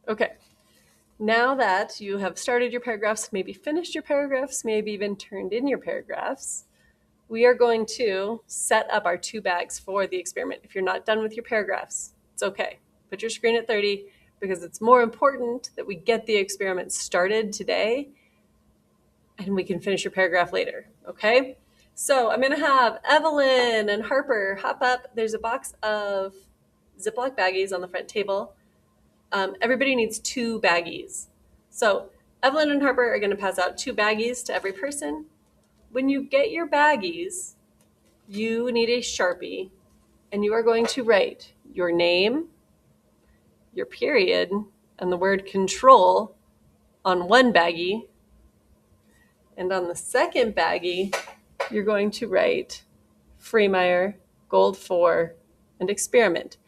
Okay. Now that you have started your paragraphs, maybe finished your paragraphs, maybe even turned in your paragraphs, we are going to set up our 2 bags for the experiment. If you're not done with your paragraphs, it's okay. Put your screen at 30 because it's more important that we get the experiment started today and we can finish your paragraph later, okay? So I'm gonna have Evelyn and Harper hop up. There's a box of Ziploc baggies on the front table. Everybody needs 2 baggies. So Evelyn and Harper are gonna pass out 2 baggies to every person. When you get your baggies, you need a Sharpie and you are going to write your name, your period, and the word control on one baggie. And on the second baggie, you're going to write Freemeyer, Gold 4, and Experiment.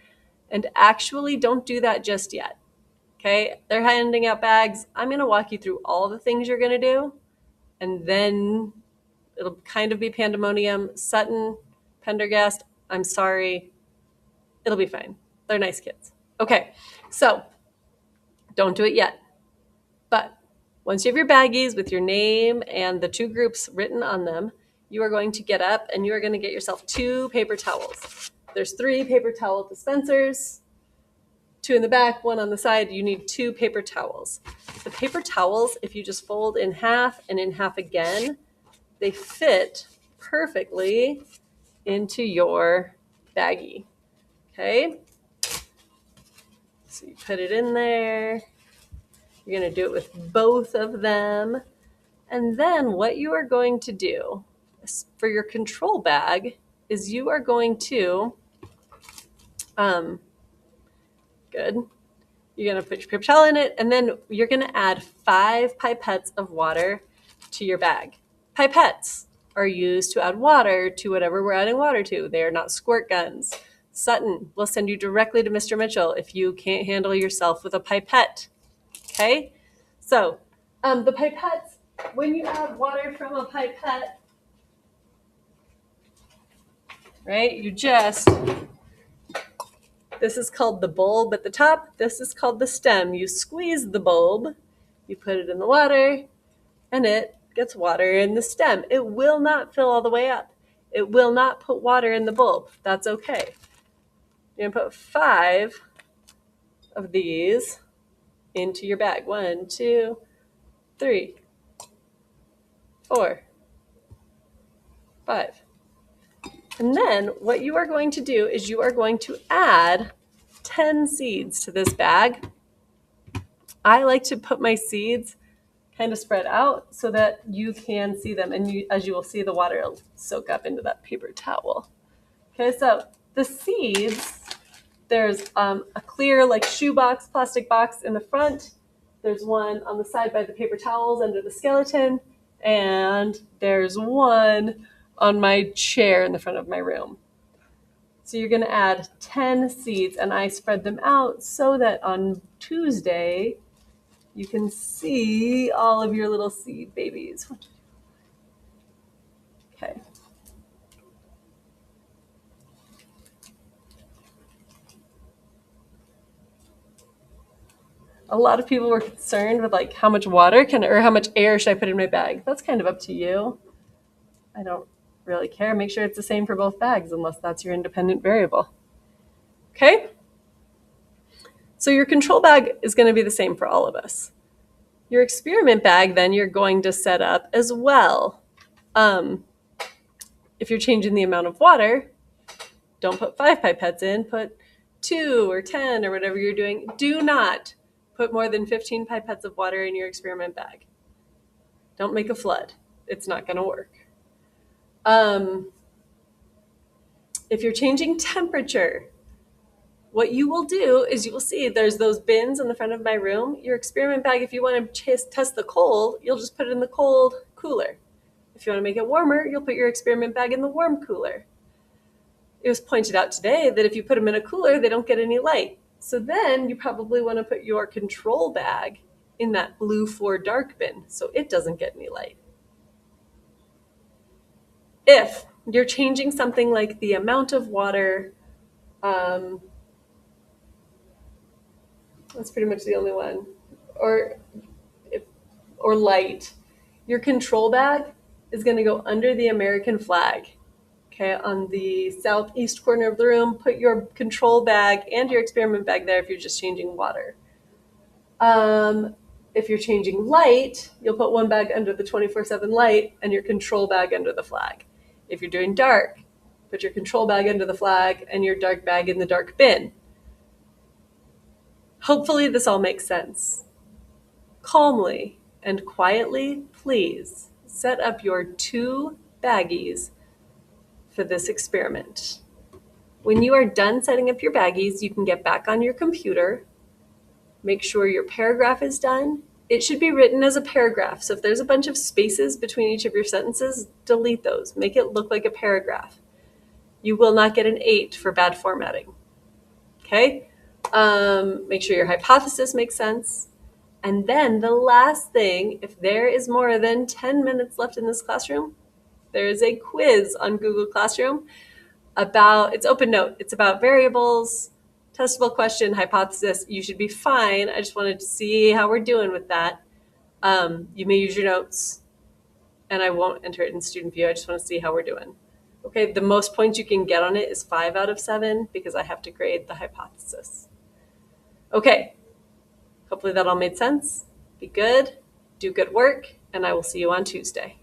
And actually, don't do that just yet. Okay? They're handing out bags. I'm going to walk you through all the things you're going to do, and then it'll kind of be pandemonium. Sutton, Pendergast, I'm sorry. It'll be fine. They're nice kids. Okay, so don't do it yet. But once you have your baggies with your name and the 2 groups written on them, you are going to get up and you are going to get yourself 2 paper towels. There's 3 paper towel dispensers, 2 in the back, 1 on the side. You need 2 paper towels. The paper towels, if you just fold in half and in half again, they fit perfectly into your baggie. Okay? So you put it in there. You're going to do it with both of them. And then what you are going to do for your control bag is you are going to, good. You're going to put your paper towel in it, and then you're going to add 5 pipettes of water to your bag. Pipettes are used to add water to whatever we're adding water to. They are not squirt guns. Sutton will send you directly to Mr. Mitchell if you can't handle yourself with a pipette. Okay? So the pipettes, when you add water from a pipette, right, this is called the bulb at the top. This is called the stem. You squeeze the bulb, you put it in the water, and it gets water in the stem. It will not fill all the way up. It will not put water in the bulb. That's okay. You're gonna put 5 of these into your bag. 1, 2, 3, 4, 5. And then what you are going to do is you are going to add 10 seeds to this bag. I like to put my seeds kind of spread out so that you can see them. And as you will see, the water will soak up into that paper towel. Okay, so the seeds, there's a clear like shoebox, plastic box in the front. There's one on the side by the paper towels under the skeleton. And there's one on my chair in the front of my room. So you're going to add 10 seeds, and I spread them out so that on Tuesday you can see all of your little seed babies. Okay. A lot of people were concerned with like how much water or how much air should I put in my bag. That's kind of up to you. I don't really care. Make sure it's the same for both bags unless that's your independent variable. Okay? So your control bag is going to be the same for all of us. Your experiment bag, then you're going to set up as well. If you're changing the amount of water, don't put 5 pipettes in, put 2 or 10 or whatever you're doing. Do not put more than 15 pipettes of water in your experiment bag. Don't make a flood. It's not going to work. If you're changing temperature, what you will do is you will see there's those bins in the front of my room. Your experiment bag, if you want to test the cold, you'll just put it in the cold cooler. If you want to make it warmer, you'll put your experiment bag in the warm cooler. It was pointed out today that if you put them in a cooler, they don't get any light. So then you probably want to put your control bag in that blue 4 dark bin so it doesn't get any light. If you're changing something like the amount of water, That's pretty much the only one. Or or light. Your control bag is going to go under the American flag. Okay, on the southeast corner of the room, put your control bag and your experiment bag there if you're just changing water. If you're changing light, you'll put one bag under the 24/7 light and your control bag under the flag. If you're doing dark, put your control bag under the flag and your dark bag in the dark bin. Hopefully this all makes sense. Calmly and quietly, please set up your 2 baggies for this experiment. When you are done setting up your baggies, you can get back on your computer. Make sure your paragraph is done. It should be written as a paragraph. So if there's a bunch of spaces between each of your sentences, delete those. Make it look like a paragraph. You will not get an 8 for bad formatting. Okay? Make sure your hypothesis makes sense. And then the last thing, if there is more than 10 minutes left in this classroom, there is a quiz on Google Classroom about, it's open note, it's about variables, testable question, hypothesis. You should be fine. I just wanted to see how we're doing with that. You may use your notes, and I won't enter it in student view. I just want to see how we're doing. Okay, the most points you can get on it is 5 out of 7 because I have to grade the hypothesis. Okay, hopefully that all made sense. Be good, do good work, and I will see you on Tuesday.